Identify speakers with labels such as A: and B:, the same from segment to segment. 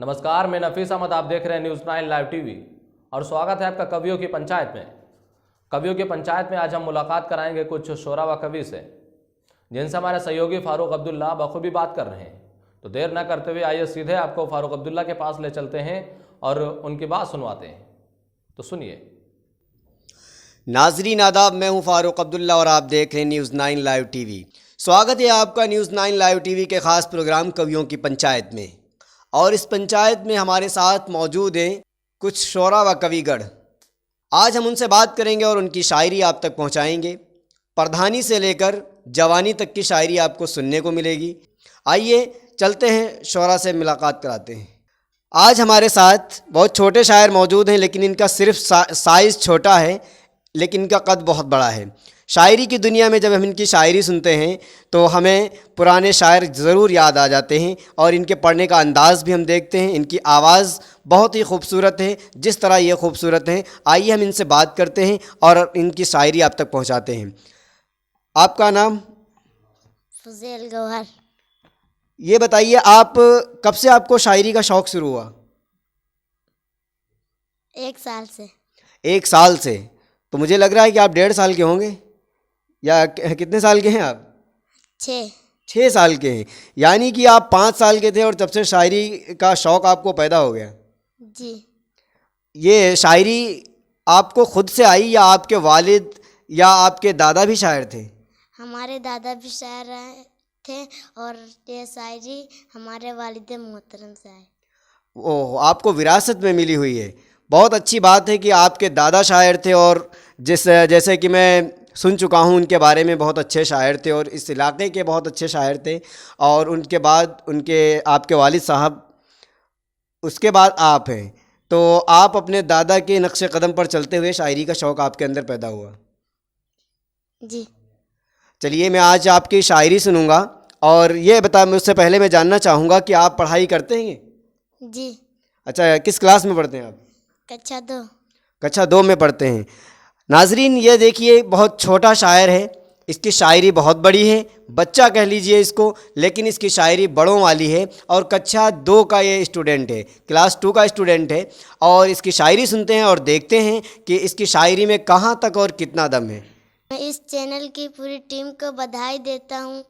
A: नमस्कार, मैं नफीस अहमद, आप देख रहे हैं न्यूज़ 9 लाइव टीवी और स्वागत है आपका कवियों की पंचायत में। कवियों की पंचायत में आज हम मुलाकात कराएंगे कुछ शोरा व कवि से, जिनसे हमारे सहयोगी फारूक अब्दुल्ला बखूबी बात कर रहे हैं। तो देर न करते हुए आइए सीधे आपको फारूक अब्दुल्ला के पास ले चलते हैं और उनकी बात सुनवाते हैं। तो सुनिए।
B: नाजरीन आदाब, मैं हूं फारूक अब्दुल्ला और आप देख रहे हैं न्यूज़ 9 लाइव टीवी। स्वागत है आपका न्यूज़ 9 लाइव टीवी के ख़ास प्रोग्राम कवियों की पंचायत में। और इस पंचायत में हमारे साथ मौजूद हैं कुछ शोरा व कविगढ़। आज हम उनसे बात करेंगे और उनकी शायरी आप तक पहुंचाएंगे। प्रधानी से लेकर जवानी तक की शायरी आपको सुनने को मिलेगी। आइए चलते हैं, शोरा से मुलाकात कराते हैं। आज हमारे साथ बहुत छोटे शायर मौजूद हैं, लेकिन इनका सिर्फ साइज़ छोटा है, लेकिन इनका कद बहुत बड़ा है। शायरी की दुनिया में जब हम इनकी शायरी सुनते हैं तो हमें पुराने शायर ज़रूर याद आ जाते हैं और इनके पढ़ने का अंदाज़ भी हम देखते हैं। इनकी आवाज़ बहुत ही खूबसूरत है, जिस तरह ये खूबसूरत है। आइए हम इनसे बात करते हैं और इनकी शायरी आप तक पहुंचाते हैं। आपका नाम?
C: फुज़ैल गौहर।
B: ये बताइए, आप कब से आपको शायरी का शौक़ शुरू हुआ?
C: 1 साल से।
B: 1 साल से? तो मुझे लग रहा है कि आप 1.5 साल के होंगे, या कितने साल के हैं आप?
C: 6
B: साल के हैं। यानी कि आप 5 साल के थे और तब से शायरी का शौक़ आपको पैदा हो गया।
C: जी।
B: ये शायरी आपको खुद से आई या आपके वालिद या आपके दादा भी शायर थे?
C: हमारे दादा भी शायर थे और ये शायरी हमारे वालिद मोहतरम से आई।
B: ओह, आपको विरासत में मिली हुई है। बहुत अच्छी बात है कि आपके दादा शायर थे और जैसे कि मैं सुन चुका हूँ उनके बारे में, बहुत अच्छे शायर थे और इस इलाके के बहुत अच्छे शायर थे। और उनके बाद आपके वालिद साहब, उसके बाद आप हैं। तो आप अपने दादा के नक्शे कदम पर चलते हुए शायरी का शौक़ आपके अंदर पैदा हुआ।
C: जी।
B: चलिए, मैं आज आपकी शायरी सुनूंगा। और ये मुझसे पहले मैं जानना चाहूँगा कि आप पढ़ाई करते हैं?
C: जी।
B: अच्छा, किस क्लास में पढ़ते हैं आप?
C: कक्षा 2।
B: कक्षा 2 में पढ़ते हैं। नाजरीन, ये देखिए, बहुत छोटा शायर है, इसकी शायरी बहुत बड़ी है, बच्चा कह लीजिए इसको, लेकिन इसकी शायरी बड़ों वाली है। और कक्षा 2 का ये स्टूडेंट है, क्लास 2 का स्टूडेंट है। और इसकी शायरी सुनते हैं और देखते हैं कि इसकी शायरी में कहाँ तक और कितना दम है।
C: मैं इस चैनल की पूरी टीम को बधाई देता हूँ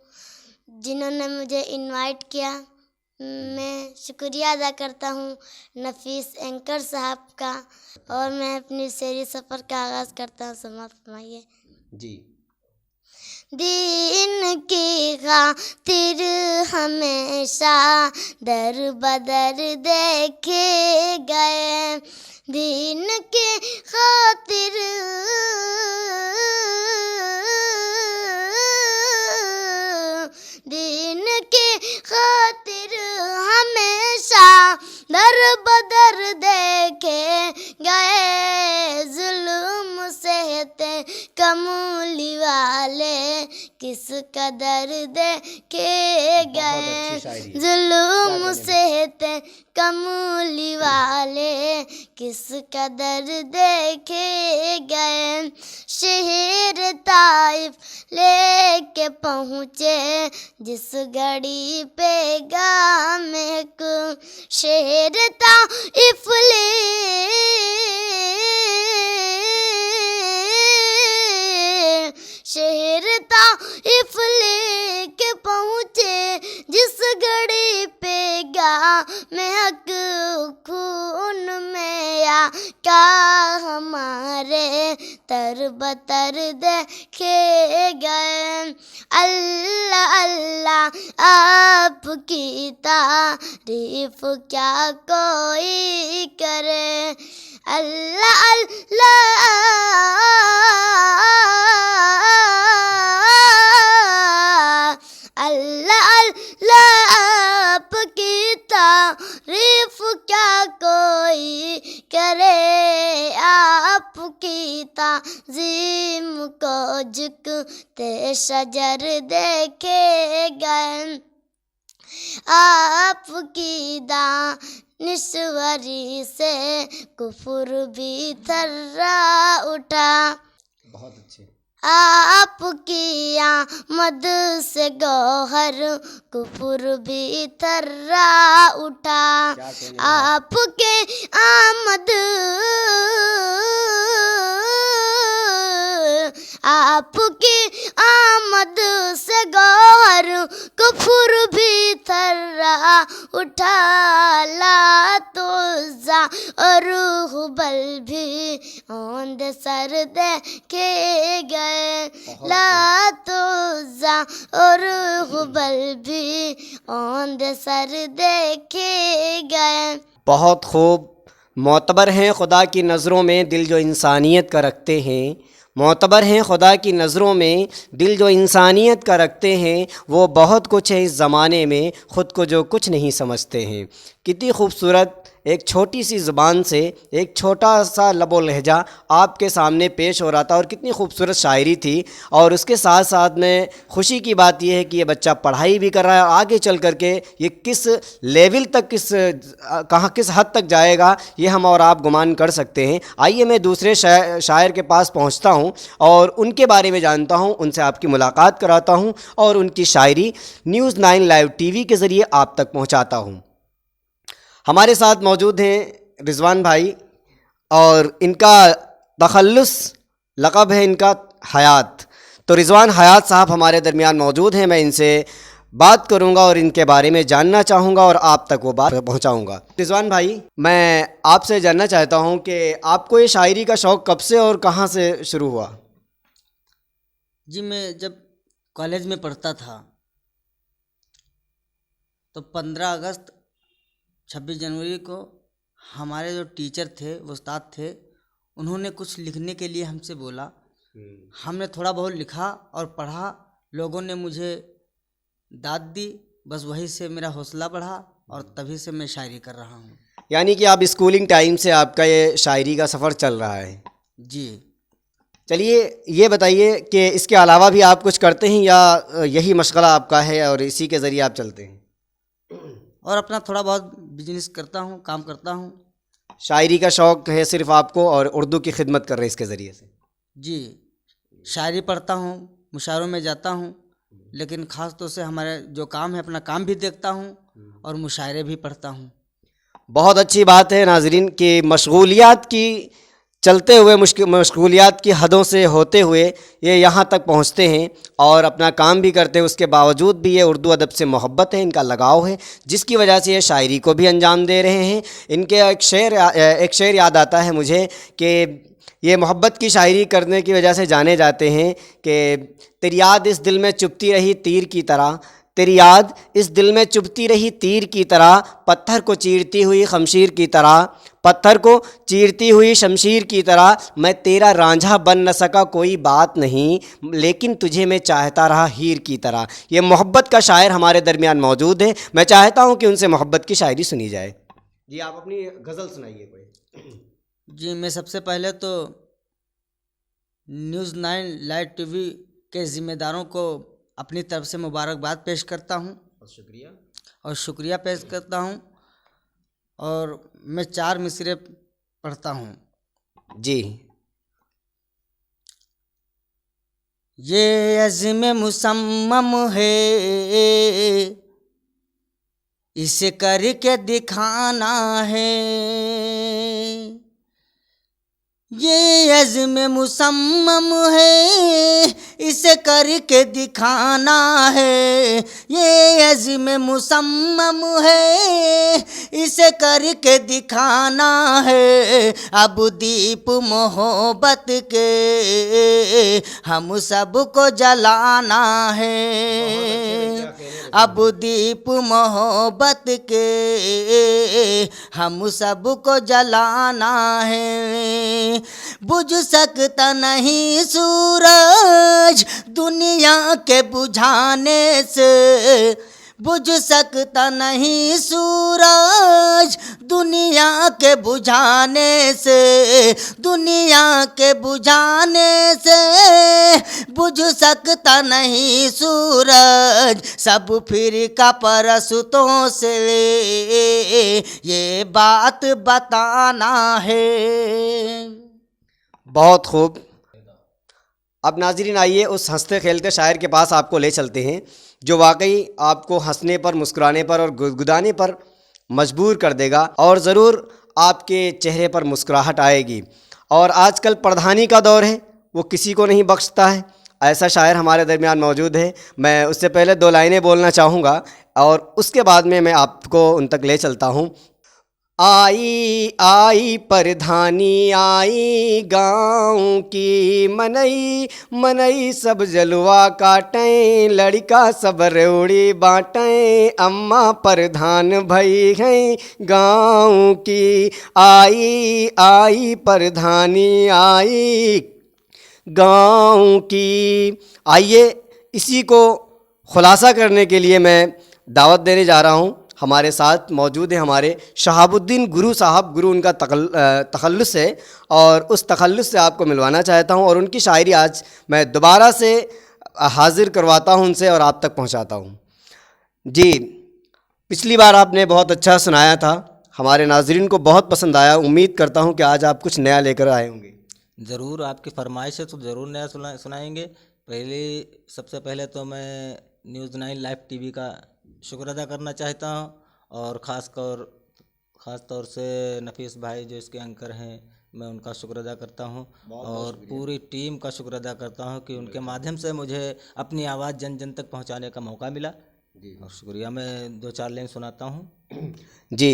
C: जिन्होंने मुझे इनवाइट किया। मैं शुक्रिया अदा करता हूँ नफीस एंकर साहब का। और मैं अपनी शायरी सफ़र का आगाज़ करता हूँ। समाप्त फरमाइए।
B: जी।
C: दीन की खातिर हमेशा दर बदर देखे गए, दीन की खातिर दीन की खातिर हमेशा दर बदर देखे गए, जुल्म सहते कमूली वाले किस कदर देखे गए, जुल्म सहते कमूली वाले किस कदर देखे गए। शहर ताइफ लेके पहुँचे जिस घड़ी पे गामेक, शहर ताइफ शहर ताइफ लेके पहुँचे जिस घड़ी पे गामेक, खून में या क्या हमारे तर बतर देखे गए। अल्लाह अल्लाह आपकी तारीफ क्या कोई करे, अल्लाह अल्लाह अल्लाह अल्लाह आपकी तारीफ क्या कोई करे, आपकी ताज़ीम को झुकते शजर देखे गए, आपकी दानिश्वरी से कुफर भी थर्रा उठा।
B: बहुत अच्छे।
C: आपकी आमद से गौहर कुफर भी थर्रा उठा। आपके आमद आपकी आमद से गौहर कुफर भी थर्रा उठा। ला तो जा और हुबल भी औंध सर देखे गए। ला तो जा और हुबल भी औंध सर देखे गए।
B: बहुत खूब। मोतबर हैं खुदा की नज़रों में दिल जो इंसानियत का रखते हैं। मोतबर हैं खुदा की नज़रों में दिल जो इंसानियत का रखते हैं। वो बहुत कुछ है इस ज़माने में, ख़ुद को जो कुछ नहीं समझते हैं। कितनी खूबसूरत एक छोटी सी ज़ुबान से एक छोटा सा लबो लहजा आपके सामने पेश हो रहा था, और कितनी खूबसूरत शायरी थी। और उसके साथ साथ में खुशी की बात यह है कि ये बच्चा पढ़ाई भी कर रहा है, और आगे चल कर के ये किस लेवल तक किस हद तक जाएगा ये हम और आप गुमान कर सकते हैं। आइए मैं दूसरे शायर के पास पहुंचता हूं और उनके बारे में जानता हूं, उनसे आपकी मुलाकात कराता हूं और उनकी शायरी न्यूज़ 9 लाइव टीवी के ज़रिए आप तक पहुंचाता हूं। हमारे साथ मौजूद हैं रिजवान भाई, और इनका तखल्लुस लक़ब है इनका हयात। तो रिजवान हयात साहब हमारे दरमियान मौजूद हैं। मैं इनसे बात करूंगा और इनके बारे में जानना चाहूँगा और आप तक वो बात पहुंचाऊंगा। रिजवान भाई, मैं आपसे जानना चाहता हूं कि आपको ये शायरी का शौक़ कब से और कहाँ से शुरू हुआ?
D: जी, मैं जब कॉलेज में पढ़ता था तो 15 अगस्त 26 जनवरी को हमारे जो टीचर थे, वो उस्ताद थे, उन्होंने कुछ लिखने के लिए हमसे बोला। हमने थोड़ा बहुत लिखा और पढ़ा। लोगों ने मुझे दाद दी, बस वही से मेरा हौसला बढ़ा और तभी से मैं शायरी कर रहा हूँ।
B: यानी कि आप स्कूलिंग टाइम से आपका ये शायरी का सफ़र चल रहा है?
D: जी।
B: चलिए ये बताइए कि इसके अलावा भी आप कुछ करते हैं या यही मशगला आपका है और इसी के ज़रिए आप चलते हैं?
D: और अपना थोड़ा बहुत बिजनेस करता हूँ, काम करता हूँ।
B: शायरी का शौक़ है सिर्फ आपको और उर्दू की खिदमत कर रहे हैं इसके ज़रिए से?
D: जी, शायरी पढ़ता हूँ, मुशायरों में जाता हूँ, लेकिन ख़ास तौर से हमारे जो काम है अपना काम भी देखता हूँ और मुशायरे भी पढ़ता हूँ।
B: बहुत अच्छी बात है नाज़रीन कि मशगूलियात की चलते हुए मशगूलियात की हदों से होते हुए ये यहाँ तक पहुँचते हैं और अपना काम भी करते हैं। उसके बावजूद भी ये उर्दू अदब से मोहब्बत है, इनका लगाव है, जिसकी वजह से ये शायरी को भी अंजाम दे रहे हैं। इनके एक शेर याद आता है मुझे कि ये मोहब्बत की शायरी करने की वजह से जाने जाते हैं कि तेरी याद इस दिल में चुभती रही तीर की तरह, तेरी याद इस दिल में चुभती रही तीर की तरह, पत्थर को चीरती हुई शमशीर की तरह, पत्थर को चीरती हुई शमशीर की तरह। मैं तेरा रांझा बन न सका कोई बात नहीं, लेकिन तुझे मैं चाहता रहा हीर की तरह। ये मोहब्बत का शायर हमारे दरमियान मौजूद है। मैं चाहता हूँ कि उनसे मोहब्बत की शायरी सुनी जाए। जी, आप अपनी गज़ल सुनाइए कोई।
D: जी, मैं सबसे पहले तो न्यूज़ 9 लाइव टीवी के ज़िम्मेदारों को अपनी तरफ से मुबारकबाद पेश करता हूँ और शुक्रिया पेश करता हूँ। और मैं 4 मिसरे पढ़ता हूँ।
B: जी।
D: ये अज़्म मुसम्मम है, इसे करके दिखाना है। ये अज़्म मुसम्मम है, इसे करके दिखाना है। ये अज़्म मुसम्मम है, इसे करके दिखाना है। अब दीप मोहब्बत के हम सबको जलाना है। अब दीप मोहब्बत के हम सबको जलाना है। बुझ सकता नहीं सूरज दुनिया के बुझाने से, बुझ सकता नहीं सूरज दुनिया के बुझाने से, दुनिया के बुझाने से बुझ सकता नहीं सूरज। सब फिरका परस्तों से ये बात बताना है।
B: बहुत खूब। अब नाजरीन आइए उस हंसते खेलते शायर के पास आपको ले चलते हैं जो वाकई आपको हंसने पर, मुस्कुराने पर और गुदगुदाने पर मजबूर कर देगा और ज़रूर आपके चेहरे पर मुस्कुराहट आएगी। और आजकल प्रधानी का दौर है, वो किसी को नहीं बख्शता है। ऐसा शायर हमारे दरमियान मौजूद है। मैं उससे पहले 2 लाइनें बोलना चाहूँगा और उसके बाद में मैं आपको उन तक ले चलता हूँ। आई आई प्रधानी आई गाँव की मनई, मनई सब जलवा काटें, लड़का सब रेवड़ी बाँटें, अम्मा प्रधान भई हैं गाँव की। आई आई प्रधानी आई गाँव की। आइए इसी को खुलासा करने के लिए मैं दावत देने जा रहा हूँ। हमारे साथ मौजूद हैं हमारे शहाबुद्दीन गुरु साहब। गुरु उनका तखल्लुस है और उस तखल्लुस से आपको मिलवाना चाहता हूँ और उनकी शायरी आज मैं दोबारा से हाजिर करवाता हूँ उनसे और आप तक पहुँचाता हूँ। जी, पिछली बार आपने बहुत अच्छा सुनाया था, हमारे नाजरीन को बहुत पसंद आया। उम्मीद करता हूँ कि आज आप कुछ नया लेकर आए होंगे।
E: ज़रूर, आपकी फरमाइश है तो ज़रूर नया सुनाएंगे। सबसे पहले तो मैं न्यूज़ 9 लाइव टीवी का शुक्र अदा करना चाहता हूँ और ख़ास तौर से नफीस भाई जो इसके एंकर हैं, मैं उनका शुक्र अदा करता हूँ और पूरी टीम का शुक्र अदा करता हूँ कि उनके माध्यम से मुझे अपनी आवाज़ जन जन तक पहुँचाने का मौका मिला। और शुक्रिया। मैं 2-4 लाइन सुनाता हूँ।
B: जी,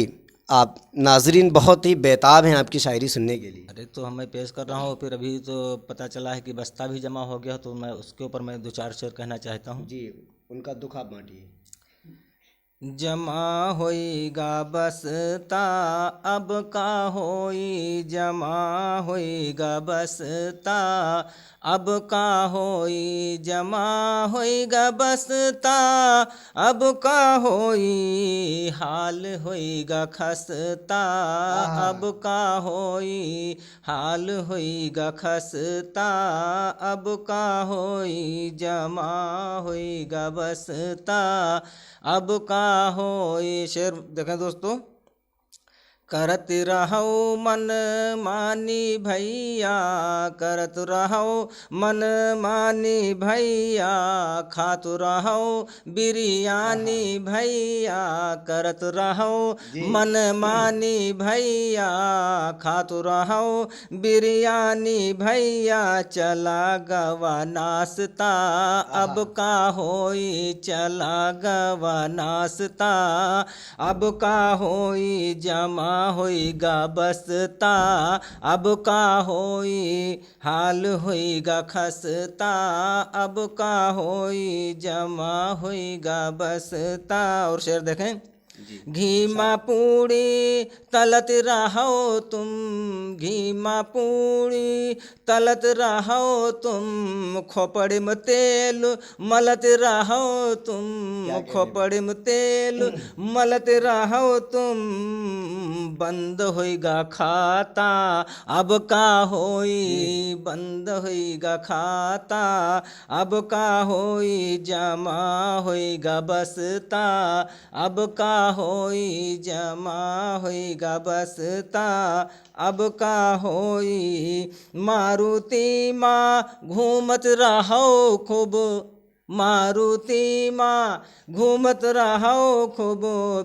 B: आप नाजरीन बहुत ही बेताब हैं आपकी शायरी सुनने के लिए।
E: अरे तो मैं पेश कर रहा हूँ, फिर अभी तो पता चला है कि बस्ता भी जमा हो गया, तो मैं उसके ऊपर मैं 2-4 शेर कहना चाहता हूँ।
B: जी, उनका दुख आप बांटिए।
E: जमा होइगा बसता अब का होई, जमा होइगा बसता अब का होई, जमा होइगा बसता अब का होई, हाल होइगा खसता अब का होई, हाल होइगा खसता अब का होई, जमा होइगा बसता अब का होई। शेर देखें दोस्तों। करत रहो मन मानी भैया, करत रहो मन मानी भैया, खात रहो बिरयानी भैया, करत रहो मन मानी भैया, खात रहो बिरयानी भैया, चला गवा नाश्ता अब का होई, चला गवा नाश्ता अब का होई, जमा होइगा बसता अब का होई, हाल होइगा खसता अब का होई, जमा होइगा बसता। और शेर देखें। घीमा पूड़ी तलत रहो तुम, घीमा पूड़ी तलत रहो तुम, खोपड़ में तेल मलत रहो तुम, खोपड़ में तेल मलत रहो तुम, बंद होइगा खाता अब का होई, बंद होइगा खाता अब का होई, जमा होइगा बसता अब का होई, जमा होइगा बसता अब का होई। मारुति माँ घूमत रहो खूब, मारुति माँ घूमत रहो खूब,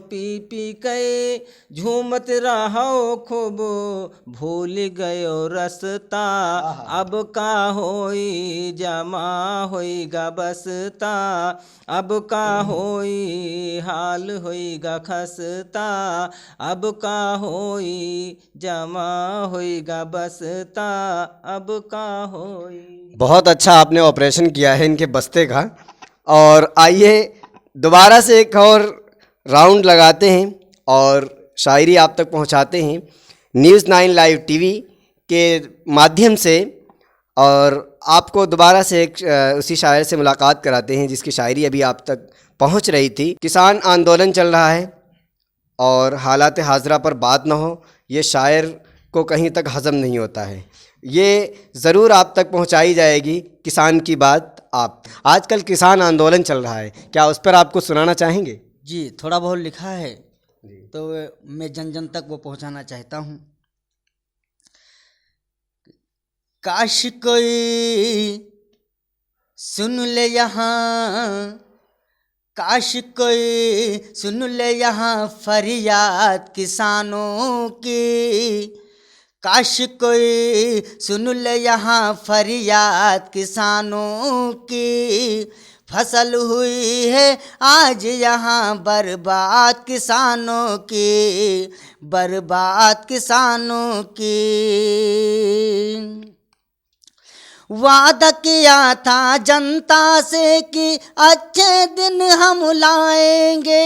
E: पी पी के झूमत रहो खूब, भूल गयो रास्ता अब का होई, जमा होइगा बसता अब का होई, हाल होइगा खसता अब का होई, जमा होइगा बसता अब का होई।
B: बहुत अच्छा आपने ऑपरेशन किया है इनके बस्ते का। और आइए दोबारा से एक और राउंड लगाते हैं और शायरी आप तक पहुंचाते हैं न्यूज़ 9 लाइव टीवी के माध्यम से और आपको दोबारा से एक उसी शायर से मुलाकात कराते हैं जिसकी शायरी अभी आप तक पहुंच रही थी। किसान आंदोलन चल रहा है और हालात हाजरा पर बात ना हो, ये शायर को कहीं तक हज़म नहीं होता है। ये ज़रूर आप तक पहुंचाई जाएगी किसान की बात। आप आजकल किसान आंदोलन चल रहा है, क्या उस पर आप कुछ सुनाना चाहेंगे?
D: जी, थोड़ा बहुत लिखा है तो मैं जन जन तक वो पहुंचाना चाहता हूँ। काश कोई सुन ले यहाँ, काश कोई सुन ले यहाँ फरियाद किसानों की, काश कोई सुन ले यहाँ फरियाद किसानों की। फसल हुई है आज यहाँ बर्बाद किसानों की, बर्बाद किसानों की। वादा किया था जनता से कि अच्छे दिन हम लाएंगे,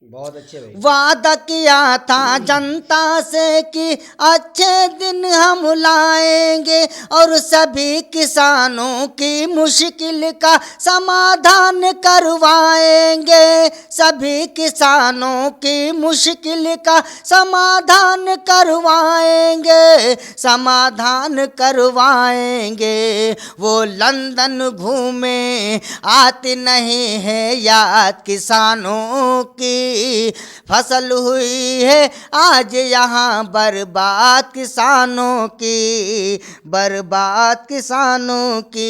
B: बहुत अच्छे भाई।
D: वादा किया था जनता से कि अच्छे दिन हम लाएंगे और सभी किसानों की मुश्किल का समाधान करवाएंगे, सभी किसानों की मुश्किल का समाधान करवाएंगे, समाधान करवाएंगे। वो लंदन घूमे आती नहीं है याद किसानों की, फसल हुई है आज यहाँ बर्बाद किसानों की, बर्बाद किसानों की।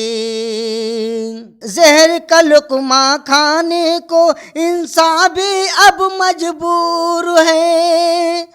D: जहर का लुक़मा खाने को इंसान भी अब मजबूर है,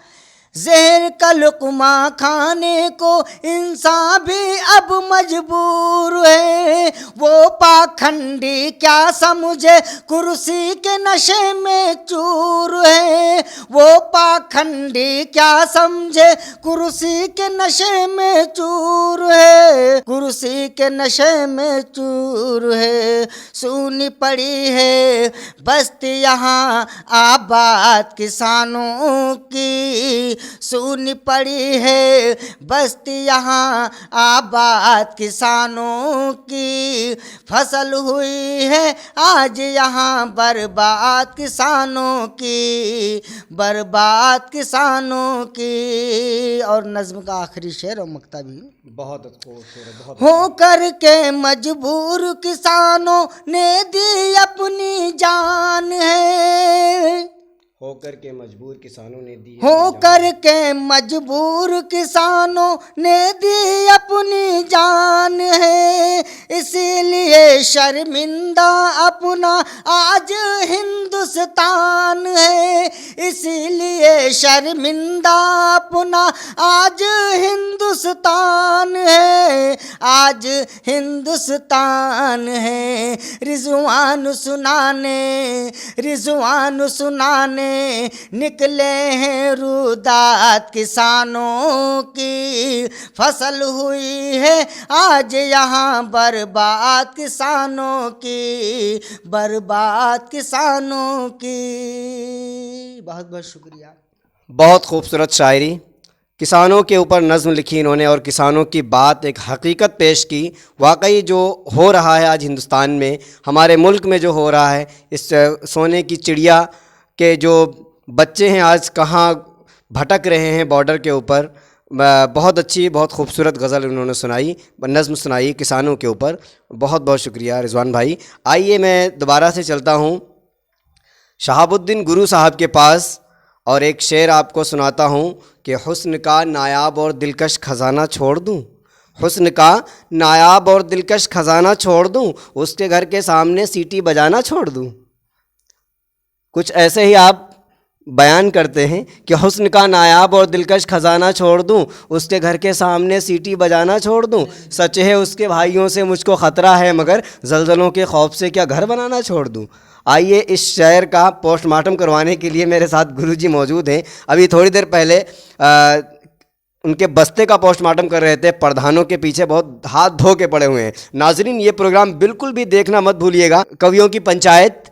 D: जहर का लुक़मा खाने को इंसान भी अब मजबूर है। वो पाखंडी क्या समझे कुर्सी के नशे में चूर है, वो पाखंडी क्या समझे कुर्सी के नशे में चूर है, कुर्सी के नशे में चूर है। सूनी पड़ी है बस्ती यहाँ आबाद किसानों की, सूनी पड़ी है बस्ती यहाँ आबाद किसानों की। फसल हुई है आज यहाँ बर्बाद किसानों की, बर्बाद किसानों की। और नज़्म का आखिरी शेर और मक्ता भी
B: बहुत खूबसूरत, बहुत
D: हो कर के मजबूर किसानों ने दी अपनी जान है,
B: होकर के मजबूर किसानों ने दी,
D: हो कर के मजबूर किसानों ने दी अपनी जान है। इसीलिए शर्मिंदा अपना आज हिंदुस्तान है, इसीलिए शर्मिंदा अपना आज हिंदुस्तान है, आज हिंदुस्तान है। रिजवान सुनाने, रिजवान सुनाने निकले हैं रुदात किसानों की। फसल हुई है आज यहाँ बर्बाद किसानों की, बर्बाद किसानों की। बहुत बहुत शुक्रिया।
B: बहुत खूबसूरत शायरी, किसानों के ऊपर नज़्म लिखी इन्होंने और किसानों की बात, एक हकीकत पेश की। वाकई जो हो रहा है आज हिंदुस्तान में, हमारे मुल्क में जो हो रहा है, इस सोने की चिड़िया के जो बच्चे हैं आज कहाँ भटक रहे हैं बॉर्डर के ऊपर। बहुत अच्छी, बहुत खूबसूरत गज़ल उन्होंने सुनाई, नज़्म सुनाई किसानों के ऊपर। बहुत बहुत शुक्रिया रिजवान भाई। आइए मैं दोबारा से चलता हूँ शहाबुद्दीन गुरु साहब के पास और एक शेर आपको सुनाता हूँ कि हुस्न का नायाब और दिलकश ख़जाना छोड़ दूँ, हुस्न का नायाब और दिलकश ख़जाना छोड़ दूँ, उसके घर के सामने सीटी बजाना छोड़ दूँ। कुछ ऐसे ही आप बयान करते हैं कि हुस्न का नायाब और दिलकश ख़जाना छोड़ दूं, उसके घर के सामने सीटी बजाना छोड़ दूं। सच है उसके भाइयों से मुझको ख़तरा है, मगर ज़लज़लों के खौफ से क्या घर बनाना छोड़ दूं। आइए इस शायर का पोस्टमार्टम करवाने के लिए मेरे साथ गुरुजी मौजूद हैं। अभी थोड़ी देर पहले उनके बस्ते का पोस्टमार्टम कर रहे थे, प्रधानों के पीछे बहुत हाथ धो के पड़े हुए हैं। नाजरीन, ये प्रोग्राम बिल्कुल भी देखना मत भूलिएगा, कवियों की पंचायत।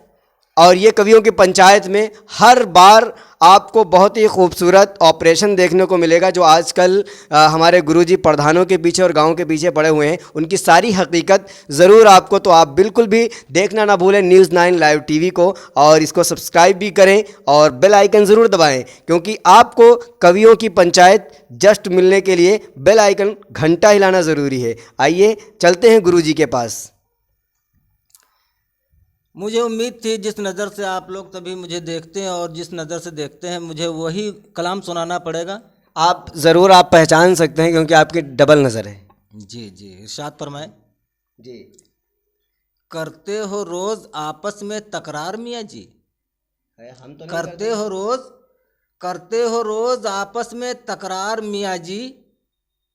B: और ये कवियों की पंचायत में हर बार आपको बहुत ही खूबसूरत ऑपरेशन देखने को मिलेगा, जो आजकल हमारे गुरुजी प्रधानों के पीछे और गाँव के पीछे पड़े हुए हैं, उनकी सारी हकीकत ज़रूर आपको, तो आप बिल्कुल भी देखना ना भूलें न्यूज़ 9 लाइव टीवी को, और इसको सब्सक्राइब भी करें और बेल आइकन ज़रूर दबाएं, क्योंकि आपको कवियों की पंचायत जस्ट मिलने के लिए बेल आइकन घंटा हिलाना ज़रूरी है। आइए चलते हैं गुरुजी के पास।
E: मुझे उम्मीद थी जिस नज़र से आप लोग तभी मुझे देखते हैं और जिस नज़र से देखते हैं मुझे वही कलाम सुनाना पड़ेगा।
B: आप ज़रूर आप पहचान सकते हैं क्योंकि आपकी डबल नज़र है।
E: जी जी, इरशाद फरमाएं।
B: जी
E: करते हो रोज आपस में तकरार मियाँ जी,
B: हम तो
E: करते हो रोज आपस में तकरार मियाँ जी,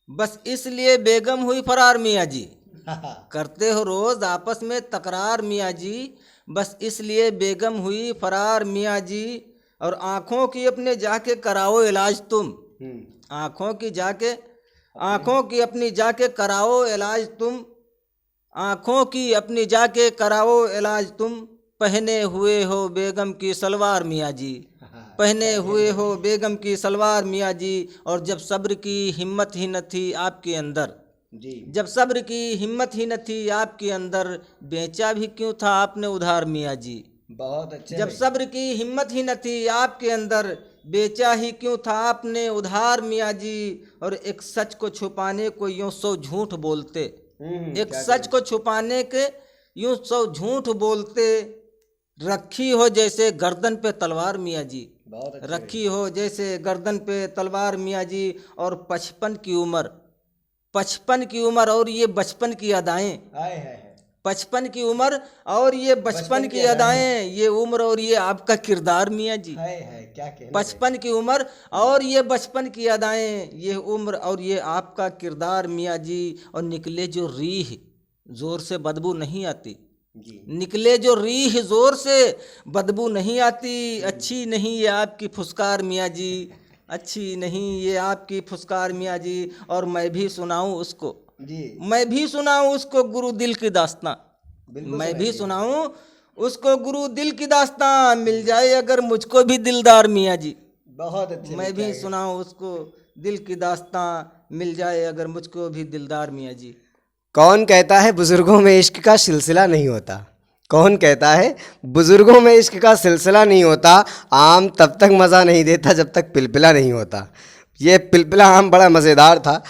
E: बस इसलिए बेगम हुई फरार मियाँ जी। करते हो रोज आपस में तकरार मियाँ जी, बस इसलिए बेगम हुई फरार मियाँ जी। और आँखों की अपने जाके कराओ इलाज तुम, आँखों की अपनी जाके कराओ इलाज तुम, आँखों की अपनी जाके कराओ इलाज तुम। पहने हुए हो बेगम की सलवार मियाँ जी, पहने हुए हो बेगम की सलवार मियाँ जी। और जब सब्र की हिम्मत ही न थी आपके अंदर
B: जी,
E: जब सब्र की हिम्मत ही न थी आपके अंदर, बेचा भी क्यों था आपने उधार मियाँ जी।
B: बहुत अच्छे।
E: जब सब्र की हिम्मत ही न थी आपके अंदर, बेचा ही क्यों था आपने उधार मियाँ जी। और एक सच को छुपाने को यूं सौ झूठ बोलते, एक सच को छुपाने के यूं सौ झूठ बोलते। रखी हो जैसे गर्दन पे तलवार मियाँ जी,
B: बहुत अच्छे।
E: रखी हो जैसे गर्दन पे तलवार मियाँ जी। और 55 की उम्र और ये बचपन की अदाएं,
B: हाय हाय
E: 55 की उम्र और ये बचपन की अदाएं, ये उम्र और ये आपका किरदार मियाँ जी।
B: हाय हाय, क्या कहना।
E: 55 की उम्र और ये बचपन की अदाएं, ये उम्र और ये आपका किरदार मियाँ जी। और निकले जो रीह जोर से बदबू नहीं आती
B: जी,
E: निकले जो रीह जोर से बदबू नहीं आती। अच्छी नहीं ये आपकी फुसकार मियाँ जी, अच्छी नहीं ये आपकी फुसकार मियाँ जी। और मैं भी सुनाऊं उसको,
B: जी,
E: मैं भी सुनाऊं उसको गुरु दिल की दास्तां, मैं भी सुनाऊं उसको गुरु दिल की दास्तां। मिल जाए अगर मुझको भी दिलदार मियाँ जी,
B: बहुत अच्छे।
E: मैं भी सुनाऊं उसको दिल की दास्तां। मिल जाए अगर मुझको भी दिलदार मियाँ जी।
B: कौन कहता है बुजुर्गों में इश्क का सिलसिला नहीं होता? कौन कहता है बुजुर्गों में इश्क का सिलसिला नहीं होता? आम तब तक मज़ा नहीं देता जब तक पिलपिला नहीं होता। ये पिलपिला आम बड़ा मज़ेदार था।